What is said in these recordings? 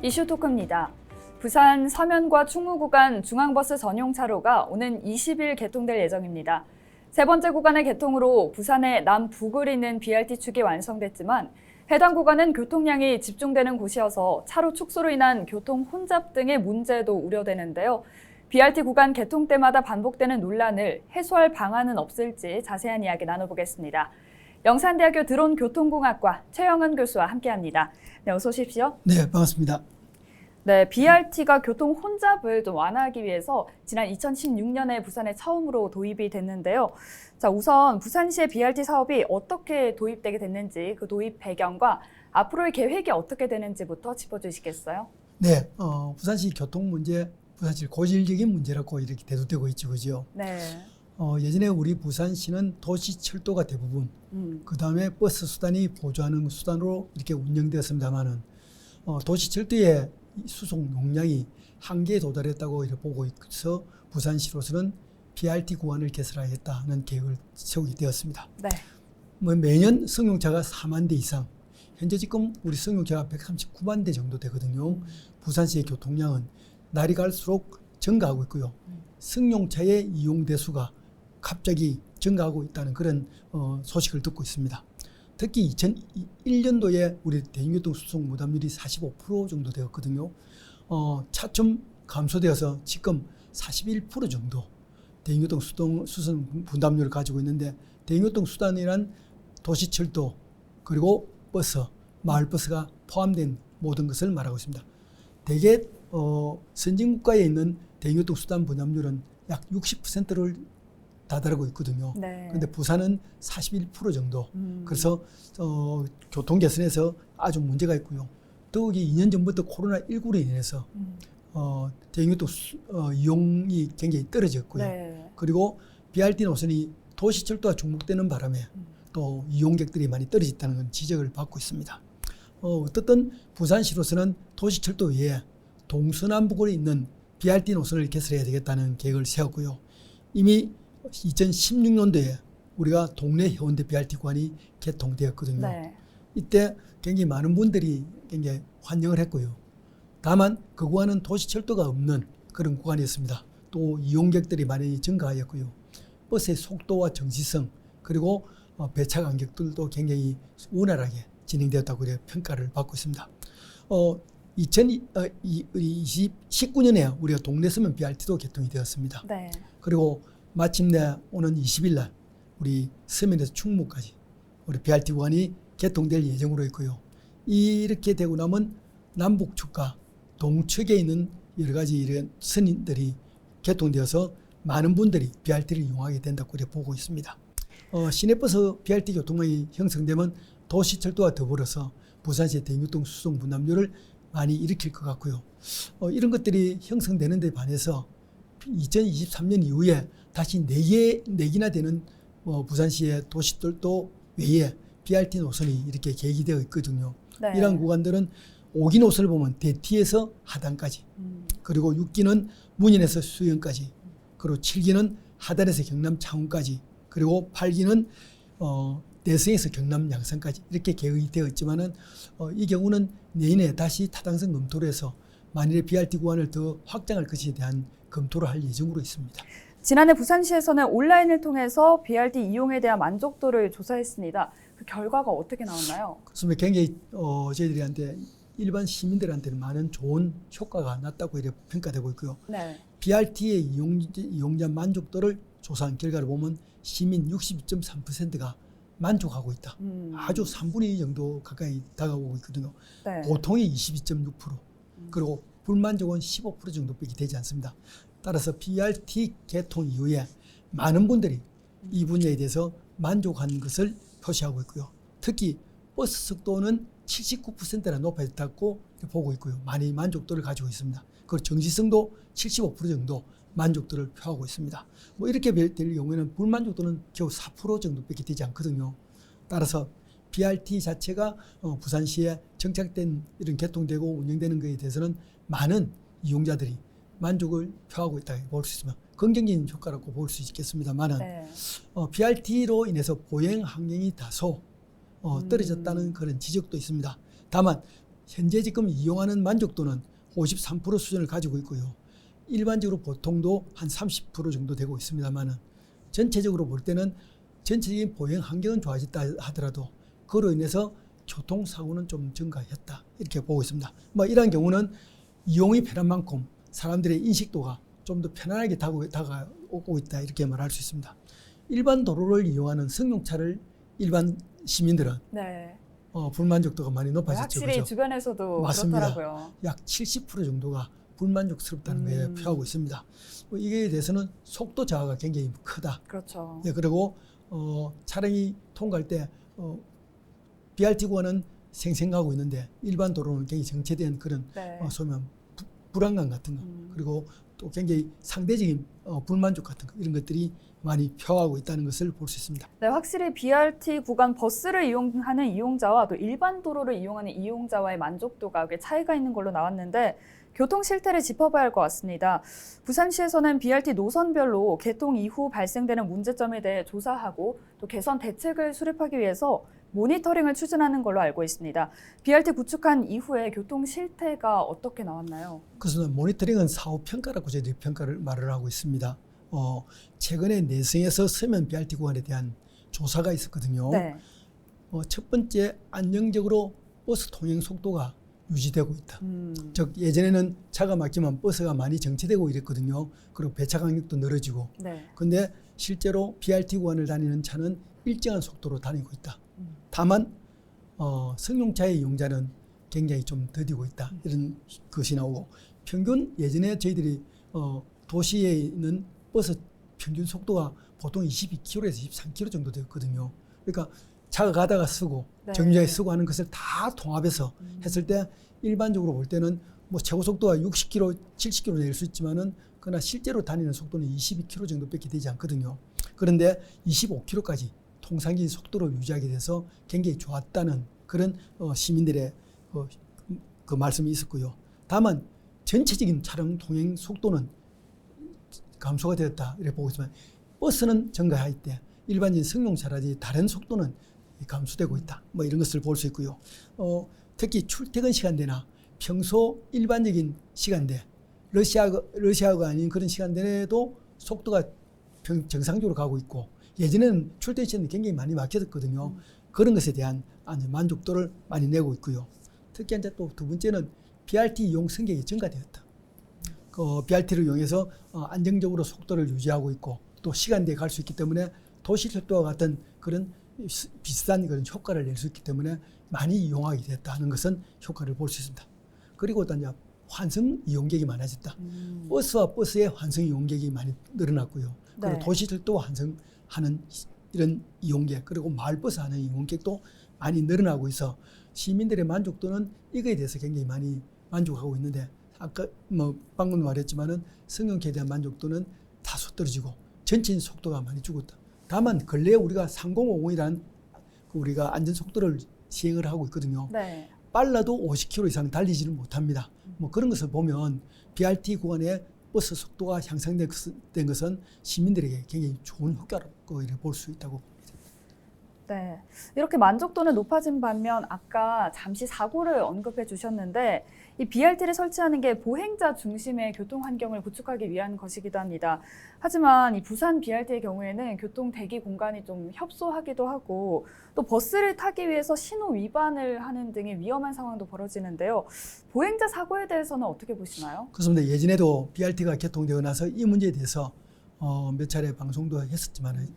이슈 토크입니다. 부산 서면과 충무 구간 중앙버스 전용 차로가 오는 20일 개통될 예정입니다. 세 번째 구간의 개통으로 부산의 남북을 잇는 BRT 축이 완성됐지만 해당 구간은 교통량이 집중되는 곳이어서 차로 축소로 인한 교통 혼잡 등의 문제도 우려되는데요. BRT 구간 개통 때마다 반복되는 논란을 해소할 방안은 없을지 자세한 이야기 나눠보겠습니다. 영산대학교 드론교통공학과 최영은 교수와 함께합니다. 네, 어서 오십시오. 네, 반갑습니다. 네, BRT가 교통 혼잡을 좀 완화하기 위해서 지난 2016년에 부산에 처음으로 도입이 됐는데요. 자, 우선 부산시의 BRT 사업이 어떻게 도입되게 됐는지, 그 도입 배경과 앞으로의 계획이 어떻게 되는지부터 짚어주시겠어요? 네, 부산시 교통 문제, 부산시 고질적인 문제라고 이렇게 대두되고 있죠, 그죠? 네. 예전에 우리 부산시는 도시철도가 대부분, 그 다음에 버스 수단이 보조하는 수단으로 이렇게 운영되었습니다만은 도시철도의 수송 용량이 한계에 도달했다고 이렇게 보고 있어 부산시로서는 BRT 구간을 개설하겠다는 계획을 세우게 되었습니다. 네. 매년 승용차가 4만 대 이상, 현재 지금 우리 승용차가 139만 대 정도 되거든요. 부산시의 교통량은 날이 갈수록 증가하고 있고요. 승용차의 이용 대수가 갑자기 증가하고 있다는 그런 소식을 듣고 있습니다. 특히 2001년도에 우리 대중교통 수송 부담률이 45% 정도 되었거든요. 차츰 감소되어서 지금 41% 정도 대중교통 수송 부담률을 가지고 있는데, 대중교통 수단이란 도시철도 그리고 버스, 마을버스가 포함된 모든 것을 말하고 있습니다. 대개 선진국가에 있는 대중교통 수단 부담률은 약 60%를 다다르고 있거든요. 네. 근데 부산은 41% 정도. 그래서 교통 개선에서 아주 문제가 있고요. 더욱이 2년 전부터 코로나19로 인해서 대중교통 이용이 굉장히 떨어졌고요. 네. 그리고 BRT 노선이 도시철도와 중복되는 바람에 또 이용객들이 많이 떨어졌다는 건 지적을 받고 있습니다. 어떻든 부산시로서는 도시철도 외에 동서남북으로 있는 BRT 노선을 개설해야 되겠다는 계획을 세웠고요. 이미 2016년도에 우리가 동래 해운대 BRT 구간이 개통되었거든요. 네. 이때 굉장히 많은 분들이 굉장히 환영을 했고요. 다만 그 구간은 도시철도가 없는 그런 구간이었습니다. 또 이용객들이 많이 증가하였고요. 버스의 속도와 정시성 그리고 배차 간격들도 굉장히 원활하게 진행되었다고 평가를 받고 있습니다. 2019년에 우리가 동래 서면 BRT도 개통이 되었습니다. 네. 그리고 마침내 오는 20일 날 우리 서면에서 충무까지 우리 BRT 구간이 개통될 예정으로 있고요. 이렇게 되고 나면 남북측과 동측에 있는 여러 가지 이런 선인들이 개통되어서 많은 분들이 BRT를 이용하게 된다고 보고 있습니다. 시내버스 BRT 교통망이 형성되면 도시철도와 더불어서 부산시의 대중교통 수송 분담률을 많이 일으킬 것 같고요. 이런 것들이 형성되는 데 반해서 2023년 이후에 다시 4개나 되는 부산시의 도시철도 외에 BRT 노선이 이렇게 계획이 되어 있거든요. 네. 이러한 구간들은 5기 노선을 보면 대티에서 하단까지, 그리고 6기는 문인에서 수영까지, 그리고 7기는 하단에서 경남 창원까지, 그리고 8기는 대성에서 경남 양산까지 이렇게 계획이 되어 있지만은 이 경우는 내년에 다시 타당성 검토를 해서 만일에 BRT 구간을 더 확장할 것에 대한 검토를 할 예정으로 있습니다. 지난해 부산시에서는 온라인을 통해서 BRT 이용에 대한 만족도를 조사했습니다. 그 결과가 어떻게 나왔나요? 그래서 굉장히 저희들한테 일반 시민들한테는 많은 좋은 효과가 났다고 이렇게 평가되고 있고요. 네. BRT의 이용자 만족도를 조사한 결과를 보면 시민 62.3%가 만족하고 있다. 아주 3분의 2 정도 가까이 다가오고 있거든요. 네. 보통이 22.6%, 그리고 불만족은 15% 정도밖에 되지 않습니다. 따라서 BRT 개통 이후에 많은 분들이 이 분야에 대해서 만족한 것을 표시하고 있고요. 특히 버스 속도는 79%나 높아졌다고 보고 있고요. 많이 만족도를 가지고 있습니다. 그리고 정시성도 75% 정도 만족도를 표하고 있습니다. 이렇게 될 경우에는 불만족도는 겨우 4% 정도밖에 되지 않거든요. 따라서 BRT 자체가 부산시에 정착된 이런 개통되고 운영되는 것에 대해서는 많은 이용자들이 만족을 표하고 있다 볼 수 있으면 긍정적인 효과라고 볼 수 있겠습니다만은 네. BRT로 인해서 보행 환경이 다소 떨어졌다는 그런 지적도 있습니다. 다만 현재 지금 이용하는 만족도는 53% 수준을 가지고 있고요. 일반적으로 보통도 한 30% 정도 되고 있습니다만은 전체적으로 볼 때는 전체적인 보행 환경은 좋아졌다 하더라도 그로 인해서 교통사고는 좀 증가했다 이렇게 보고 있습니다. 뭐 이러한 경우는 이용이 편한 만큼 사람들의 인식도가 좀 더 편안하게 다가오고 있다 이렇게 말할 수 있습니다. 일반 도로를 이용하는 승용차를 일반 시민들은 네. 불만족도가 많이 높아졌죠. 확실히 그렇죠? 주변에서도 맞습니다. 그렇더라고요. 약 70% 정도가 불만족스럽다는 거에 표하고 있습니다. 이에 대해서는 속도 저하가 굉장히 크다. 그렇죠. 예, 그리고 차량이 통과할 때 BRT 구간은 생생하고 있는데 일반 도로는 굉장히 정체된 그런 네. 소위 말하면 불안감 같은 거 그리고 또 굉장히 상대적인 불만족 같은 거 이런 것들이 많이 표하고 있다는 것을 볼 수 있습니다. 네, 확실히 BRT 구간 버스를 이용하는 이용자와 또 일반 도로를 이용하는 이용자와의 만족도가 꽤 차이가 있는 걸로 나왔는데 교통 실태를 짚어봐야 할 것 같습니다. 부산시에서는 BRT 노선별로 개통 이후 발생되는 문제점에 대해 조사하고 또 개선 대책을 수립하기 위해서 모니터링을 추진하는 걸로 알고 있습니다. BRT 구축한 이후에 교통 실태가 어떻게 나왔나요? 그래서 모니터링은 사후 평가라고 저희들이 평가를 말을 하고 있습니다. 최근에 내성에서 서면 BRT 구간에 대한 조사가 있었거든요. 네. 첫 번째 안정적으로 버스 통행 속도가 유지되고 있다. 즉 예전에는 차가 막히면 버스가 많이 정체되고 이랬거든요. 그리고 배차 간격도 늘어지고. 네. 근데 실제로 BRT 구간을 다니는 차는 일정한 속도로 다니고 있다. 다만 승용차의 이용자는 굉장히 좀 더디고 있다. 이런 것이 나오고 평균 예전에 저희들이 도시에 있는 버스 평균 속도가 보통 22km에서 23km 정도 되었거든요. 그러니까 차가 가다가 쓰고 네. 정류장에 쓰고 하는 것을 다 통합해서 했을 때 일반적으로 볼 때는 뭐 최고 속도가 60km, 70km 낼 수 있지만은 그러나 실제로 다니는 속도는 22km 정도밖에 되지 않거든요. 그런데 25km까지 통상적인 속도를 유지하게 돼서 굉장히 좋았다는 그런 시민들의 그 말씀이 있었고요. 다만 전체적인 차량 통행 속도는 감소가 되었다 이렇게 보고 있지만 버스는 증가할 때 일반적인 승용차라든지 다른 속도는 감소되고 있다. 뭐 이런 것을 볼 수 있고요. 특히 출퇴근 시간대나 평소 일반적인 시간대, 러시아가 아닌 그런 시간대에도 속도가 정상적으로 가고 있고 예전에는 출퇴근 시간이 굉장히 많이 막혔거든요. 그런 것에 대한 만족도를 많이 내고 있고요. 특히 이제 또 두 번째는 BRT 이용 승객이 증가되었다. BRT를 이용해서 안정적으로 속도를 유지하고 있고 또 시간대에 갈 수 있기 때문에 도시철도와 같은 그런 비슷한 그런 효과를 낼 수 있기 때문에 많이 이용하게 됐다는 것은 효과를 볼 수 있습니다. 그리고 또 이제 환승 이용객이 많아졌다. 버스와 버스의 환승 이용객이 많이 늘어났고요. 그리고 네. 도시철도 환승하는 이런 이용객 그리고 마을버스 하는 이용객도 많이 늘어나고 있어 시민들의 만족도는 이거에 대해서 굉장히 많이 만족하고 있는데 아까 뭐 방금 말했지만은 승용차에 대한 만족도는 다소 떨어지고 전체적인 속도가 많이 죽었다. 다만 근래에 우리가 3050이라는 우리가 안전속도를 시행을 하고 있거든요. 네. 빨라도 50km 이상 달리지를 못합니다. 뭐 그런 것을 보면 BRT 구간의 버스 속도가 향상된 것은 시민들에게 굉장히 좋은 효과라고 볼 수 있다고 봅니다. 네. 이렇게 만족도는 높아진 반면 아까 잠시 사고를 언급해 주셨는데 이 BRT를 설치하는 게 보행자 중심의 교통 환경을 구축하기 위한 것이기도 합니다. 하지만 이 부산 BRT의 경우에는 교통 대기 공간이 좀 협소하기도 하고 또 버스를 타기 위해서 신호 위반을 하는 등의 위험한 상황도 벌어지는데요. 보행자 사고에 대해서는 어떻게 보시나요? 그렇습니다. 예전에도 BRT가 개통되고 나서 이 문제에 대해서 몇 차례 방송도 했었지만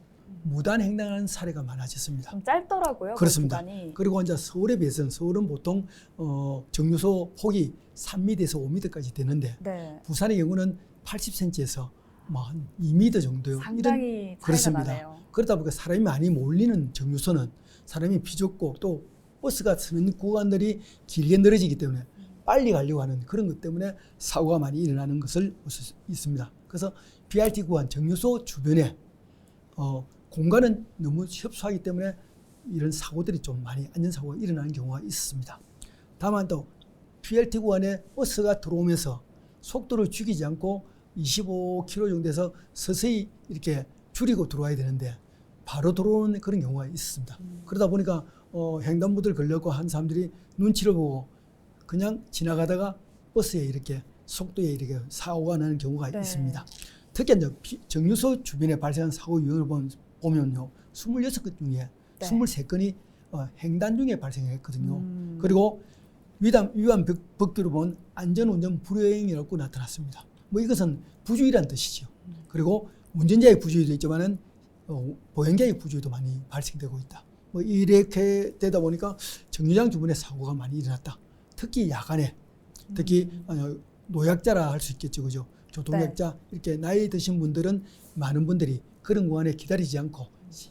무단 횡단하는 사례가 많아졌습니다. 좀 짧더라고요. 그렇습니다. 그 구간이. 그리고 이제 서울에 비해서는 서울은 보통 정류소 폭이 3m에서 5m까지 되는데 네. 부산의 경우는 80cm에서 뭐 한 2m 정도요. 상당히 차이가 그렇습니다. 나네요. 그러다 보니까 사람이 많이 몰리는 정류소는 사람이 비좁고 또 버스가 서는 구간들이 길게 늘어지기 때문에 빨리 가려고 하는 그런 것 때문에 사고가 많이 일어나는 것을 볼 수 있습니다. 그래서 BRT 구간 정류소 주변에 공간은 너무 협소하기 때문에 이런 사고들이 좀 많이 안전사고가 일어나는 경우가 있습니다. 다만 또 BRT 구간에 버스가 들어오면서 속도를 죽이지 않고 25km 정도에서 서서히 이렇게 줄이고 들어와야 되는데 바로 들어오는 그런 경우가 있습니다. 그러다 보니까 횡단보도를 걸려고 한 사람들이 눈치를 보고 그냥 지나가다가 버스에 이렇게 속도에 이렇게 사고가 나는 경우가 네. 있습니다. 특히 이제 정류소 주변에 발생한 사고 유형을 보면요, 26건 중에 네. 23건이 횡단 중에 발생했거든요. 그리고 위반 법규로 본 안전운전 불효행위라고 나타났습니다. 뭐 이것은 부주의란 뜻이죠. 그리고 운전자의 부주의도 있지만은 보행자의 부주의도 많이 발생되고 있다. 뭐 이렇게 되다 보니까 정류장 주변에 사고가 많이 일어났다. 특히 야간에, 특히 노약자라 할 수 있겠죠, 그죠? 교통약자, 이렇게 나이 드신 분들은 많은 분들이 그런 구간에 기다리지 않고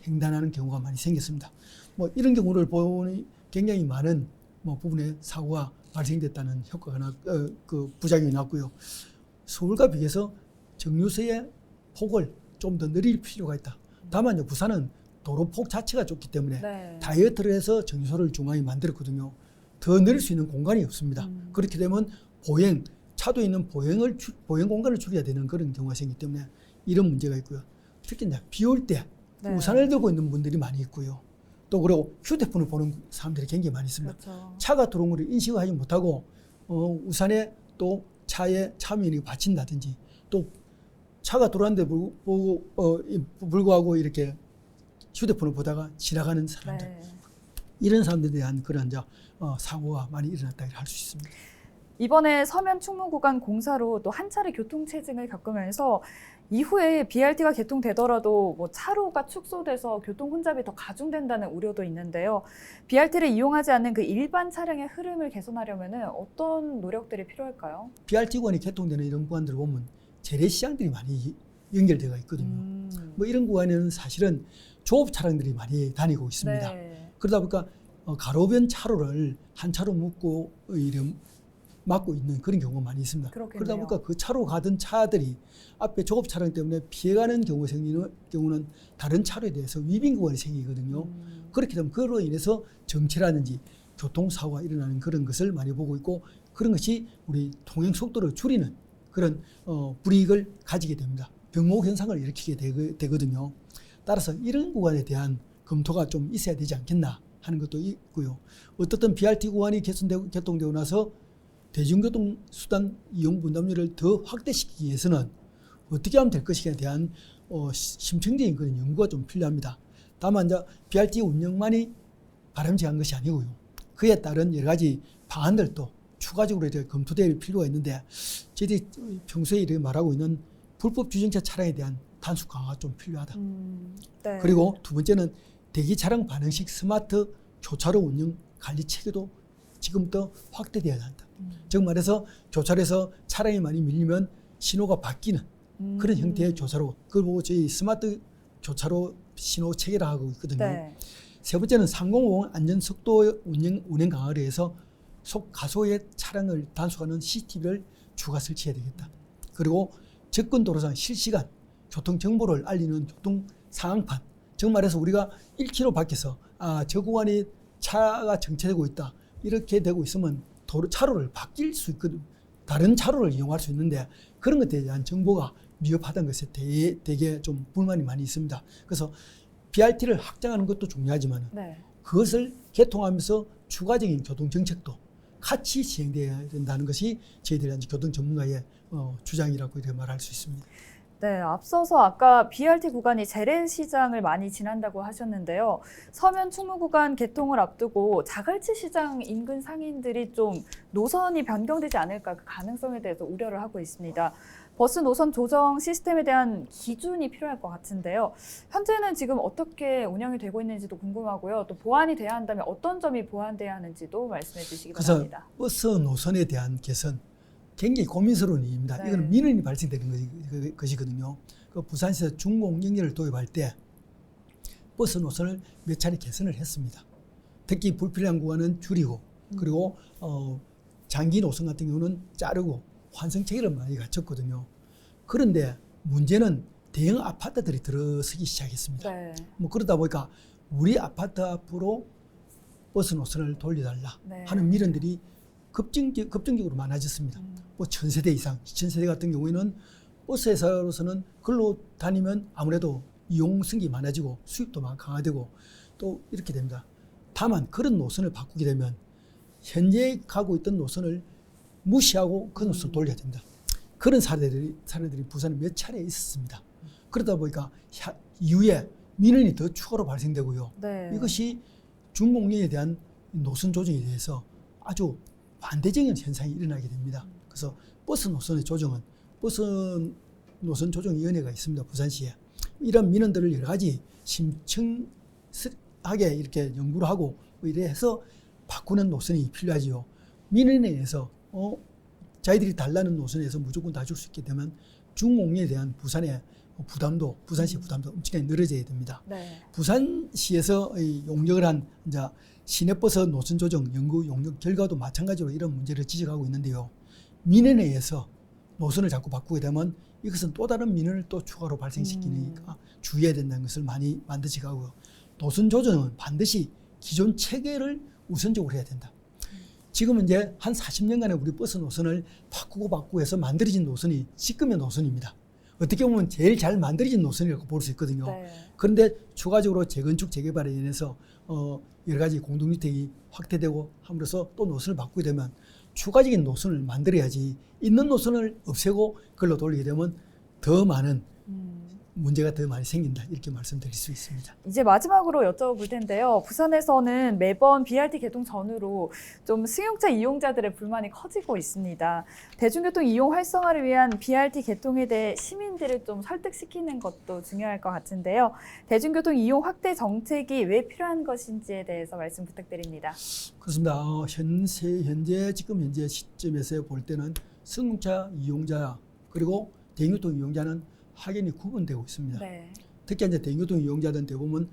횡단하는 경우가 많이 생겼습니다. 뭐 이런 경우를 보니 굉장히 많은 부분에 사고가 발생됐다는 효과가 그 부작용이 났고요. 서울과 비교해서 정류소의 폭을 좀 더 늘릴 필요가 있다. 다만 부산은 도로폭 자체가 좁기 때문에 네. 다이어트를 해서 정류소를 중앙에 만들었거든요. 더 늘릴 수 있는 공간이 없습니다. 그렇게 되면 차도에 있는 보행 공간을 줄여야 되는 그런 경우가 생기기 때문에 이런 문제가 있고요. 특히 이제 비 올 때 네. 우산을 들고 있는 분들이 많이 있고요. 또 그리고 휴대폰을 보는 사람들이 굉장히 많이 있습니다. 그렇죠. 차가 들어온 것을 인식을 하지 못하고 우산에 또 차에 차민이 받친다든지 또 차가 들어왔는데 불구하고 이렇게 휴대폰을 보다가 지나가는 사람들, 네. 이런 사람들에 대한 그런 사고가 많이 일어났다 할 수 있습니다. 이번에 서면 충무 구간 공사로 또 한 차례 교통체증을 겪으면서 이후에 BRT가 개통되더라도 뭐 차로가 축소돼서 교통 혼잡이 더 가중된다는 우려도 있는데요. BRT를 이용하지 않는 그 일반 차량의 흐름을 개선하려면 어떤 노력들이 필요할까요? BRT 구간이 개통되는 이런 구간들을 보면 재래시장들이 많이 연결되어 있거든요. 뭐 이런 구간에는 사실은 조업 차량들이 많이 다니고 있습니다. 네. 그러다 보니까 가로변 차로를 한 차로 막고 있는 그런 경우가 많이 있습니다. 그렇겠네요. 그러다 보니까 그 차로 가던 차들이 앞에 조업 차량 때문에 피해가는 경우가 생기는 경우는 다른 차로에 대해서 위빙 구간이 생기거든요. 그렇게 되면 그로 인해서 정체라든지 교통사고가 일어나는 그런 것을 많이 보고 있고, 그런 것이 우리 통행 속도를 줄이는 그런 불이익을 가지게 됩니다. 병목 현상을 일으키게 되거든요. 따라서 이런 구간에 대한 검토가 좀 있어야 되지 않겠나 하는 것도 있고요. 어떻든 BRT 구간이 개통되고 나서 대중교통 수단 이용 분담률을 더 확대시키기 위해서는 어떻게 하면 될 것인가에 대한 심층적인 그런 연구가 좀 필요합니다. 다만 이제 BRT 운영만이 바람직한 것이 아니고요. 그에 따른 여러 가지 방안들도 추가적으로 이제 검토될 필요가 있는데, 저희들이 평소에 이렇게 말하고 있는 불법 주정차 차량에 대한 단속 강화가 좀 필요하다. 네. 그리고 두 번째는 대기 차량 반응식 스마트 교차로 운영 관리 체계도 지금부터 확대되어야 한다. 즉 말해서 교차로에서 차량이 많이 밀리면 신호가 바뀌는 그런 형태의 교차로, 그걸 보고 저희 스마트 교차로 신호 체계를 하고 있거든요. 네. 세 번째는 3050 안전속도 운행 강화를 해서 가속의 차량을 단속하는 CCTV를 추가 설치해야 되겠다. 그리고 접근 도로상 실시간 교통 정보를 알리는 교통 상황판, 즉 말해서 우리가 1km 밖에서 저 구간이 차가 정체되고 있다, 이렇게 되고 있으면 차로를 바뀔 수 있거든. 다른 차로를 이용할 수 있는데 그런 것에 대한 정보가 미흡하다는 것에 되게 좀 불만이 많이 있습니다. 그래서 BRT를 확장하는 것도 중요하지만 네. 그것을 개통하면서 추가적인 교통 정책도 같이 시행되어야 된다는 것이 저희들이 교통 전문가의 주장이라고 이렇게 말할 수 있습니다. 네, 앞서서 아까 BRT 구간이 재래시장을 많이 지난다고 하셨는데요. 서면 충무 구간 개통을 앞두고 자갈치 시장 인근 상인들이 좀 노선이 변경되지 않을까, 그 가능성에 대해서 우려를 하고 있습니다. 버스 노선 조정 시스템에 대한 기준이 필요할 것 같은데요. 현재는 지금 어떻게 운영이 되고 있는지도 궁금하고요. 또 보완이 돼야 한다면 어떤 점이 보완돼야 하는지도 말씀해 주시기 바랍니다. 그래서 버스 노선에 대한 개선 굉장히 고민스러운 일입니다. 네. 이거는 민원이 발생되는 것이거든요. 그 부산시에서 중공영리를 도입할 때 버스 노선을 몇 차례 개선을 했습니다. 특히 불필요한 구간은 줄이고, 그리고 장기 노선 같은 경우는 자르고 환승 체계를 많이 갖췄거든요. 그런데 문제는 대형 아파트들이 들어서기 시작했습니다. 네. 뭐 그러다 보니까 우리 아파트 앞으로 버스 노선을 돌려달라 네. 하는 민원들이 급증적으로 많아졌습니다. 뭐 1000세대 이상, 2000세대 같은 경우에는 버스 회사로서는 글로 다니면 아무래도 이용성이 많아지고 수입도 강화되고 또 이렇게 됩니다. 다만 그런 노선을 바꾸게 되면 현재 가고 있던 노선을 무시하고 그 노선을 돌려야 됩니다. 그런 사례들이 부산에 몇 차례 있었습니다. 그러다 보니까 이후에 민원이 더 추가로 발생되고요. 네. 이것이 중공영에 대한 노선 조정에 대해서 아주 반대적인 현상이 일어나게 됩니다. 그래서 버스 노선의 조정은 버스 노선 조정위원회가 있습니다. 부산시에. 이런 민원들을 여러 가지 심층하게 이렇게 연구를 하고 이래 해서 바꾸는 노선이 필요하지요. 민원에 의해서 자기들이 달라는 노선에서 무조건 다 줄 수 있게 되면 중공영에 대한 부산의 부담도, 부산시의 부담도 엄청나게 늘어져야 됩니다. 네. 부산시에서 용역을 한 이제 시내버스 노선 조정 연구 용역 결과도 마찬가지로 이런 문제를 지적하고 있는데요. 민원에 의해서 노선을 자꾸 바꾸게 되면 이것은 또 다른 민원을 또 추가로 발생시키니까 주의해야 된다는 것을 많이 만드시 가고요. 노선 조정은 반드시 기존 체계를 우선적으로 해야 된다. 지금은 이제 한 40년간의 우리 버스 노선을 바꾸고 해서 만들어진 노선이 지금의 노선입니다. 어떻게 보면 제일 잘 만들어진 노선이라고 볼 수 있거든요. 네. 그런데 추가적으로 재건축 재개발에 인해서 여러 가지 공동주택이 확대되고 함으로써 또 노선을 바꾸게 되면 추가적인 노선을 만들어야지 있는 노선을 없애고 그걸로 돌리게 되면 더 많은 문제가 더 많이 생긴다 이렇게 말씀드릴 수 있습니다. 이제 마지막으로 여쭤볼 텐데요. 부산에서는 매번 BRT 개통 전후로 좀 승용차 이용자들의 불만이 커지고 있습니다. 대중교통 이용 활성화를 위한 BRT 개통에 대해 시민들을 좀 설득시키는 것도 중요할 것 같은데요. 대중교통 이용 확대 정책이 왜 필요한 것인지에 대해서 말씀 부탁드립니다. 그렇습니다. 지금 현재 시점에서 볼 때는 승용차 이용자 그리고 대중교통 이용자는 확연히 구분되고 있습니다. 네. 특히 이제 대중교통 이용자들은 대부분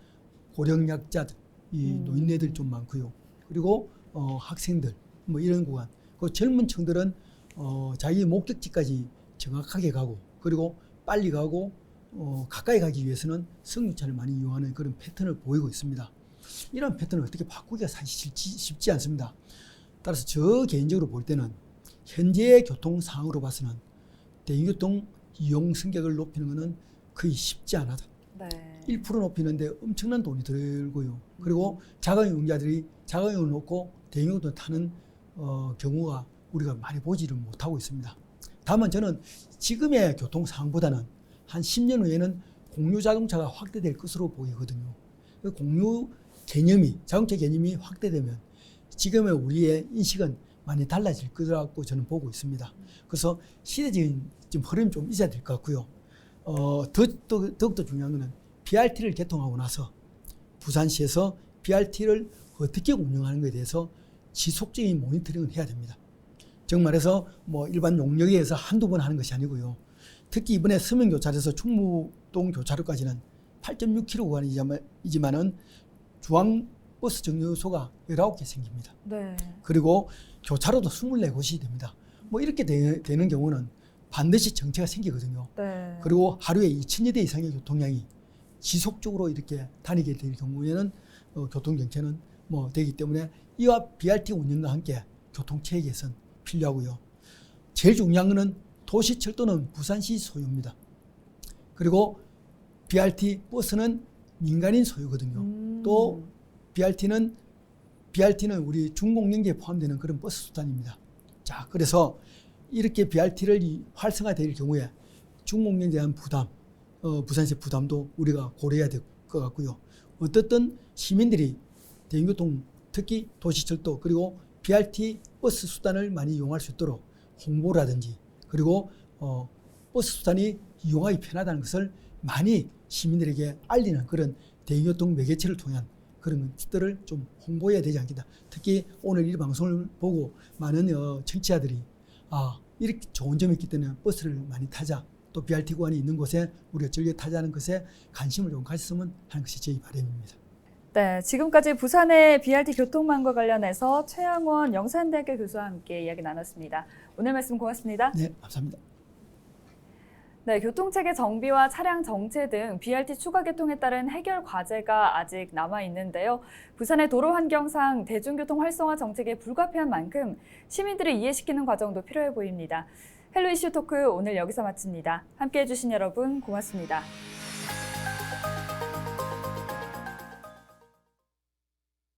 고령약자, 노인네들 좀 많고요. 그리고 학생들 뭐 이런 구간. 그 젊은 층들은 자기 목적지까지 정확하게 가고 그리고 빨리 가고 가까이 가기 위해서는 승용차를 많이 이용하는 그런 패턴을 보이고 있습니다. 이런 패턴을 어떻게 바꾸기가 사실 쉽지 않습니다. 따라서 저 개인적으로 볼 때는 현재의 교통 상황으로 봐서는 대중교통 이용 승객을 높이는 것은 거의 쉽지 않아다. 네. 1% 높이는데 엄청난 돈이 들고요. 그리고 자가용자들이 자가용을 놓고 대중교통을 타는 경우가 우리가 많이 보지를 못하고 있습니다. 다만 저는 지금의 교통 상황보다는 한 10년 후에는 공유 자동차가 확대될 것으로 보이거든요. 그 공유 개념이, 자동차 개념이 확대되면 지금의 우리의 인식은 많이 달라질 거라고 저는 보고 있습니다. 그래서 시대적인 좀 흐름이 좀 있어야 될 것 같고요. 더욱더 중요한 것은 BRT를 개통하고 나서 부산시에서 BRT를 어떻게 운영하는 것에 대해서 지속적인 모니터링을 해야 됩니다. 정말해서 뭐 일반 용역에 의해서 한두 번 하는 것이 아니고요. 특히 이번에 서면교차로에서 충무동 교차로까지는 8.6km 구간이지만은 중앙버스 정류소가 19개 생깁니다. 네. 그리고 교차로도 24곳이 됩니다. 뭐 이렇게 되는 경우는 반드시 정체가 생기거든요. 네. 그리고 하루에 2,000여 대 이상의 교통량이 지속적으로 이렇게 다니게 될 경우에는 교통정체는 뭐 되기 때문에 이와 BRT 운영과 함께 교통체계 개선 필요하고요. 제일 중요한 것은 도시철도는 부산시 소유입니다. 그리고 BRT 버스는 민간인 소유거든요. 또 BRT는 우리 중공영지에 포함되는 그런 버스 수단입니다. 자, 그래서 이렇게 BRT를 활성화될 경우에 중공영지에 대한 부담, 부산시의 부담도 우리가 고려해야 될 것 같고요. 어떻든 시민들이 대중교통, 특히 도시철도 그리고 BRT 버스 수단을 많이 이용할 수 있도록 홍보라든지 그리고 버스 수단이 이용하기 편하다는 것을 많이 시민들에게 알리는 그런 대중교통 매개체를 통한 그런 것들을 좀 홍보해야 되지 않겠다. 특히 오늘 이 방송을 보고 많은 청취자들이 이렇게 좋은 점이 있기 때문에 버스를 많이 타자. 또 BRT 구간이 있는 곳에 우리가 즐겨 타자는 것에 관심을 좀 가졌으면 하는 것이 제 바람입니다. 네, 지금까지 부산의 BRT 교통망과 관련해서 최양원 영산대학교 교수와 함께 이야기 나눴습니다. 오늘 말씀 고맙습니다. 네, 감사합니다. 네, 교통체계 정비와 차량 정체 등 BRT 추가 개통에 따른 해결 과제가 아직 남아 있는데요. 부산의 도로 환경상 대중교통 활성화 정책에 불가피한 만큼 시민들을 이해시키는 과정도 필요해 보입니다. 헬로 이슈 토크 오늘 여기서 마칩니다. 함께해 주신 여러분 고맙습니다.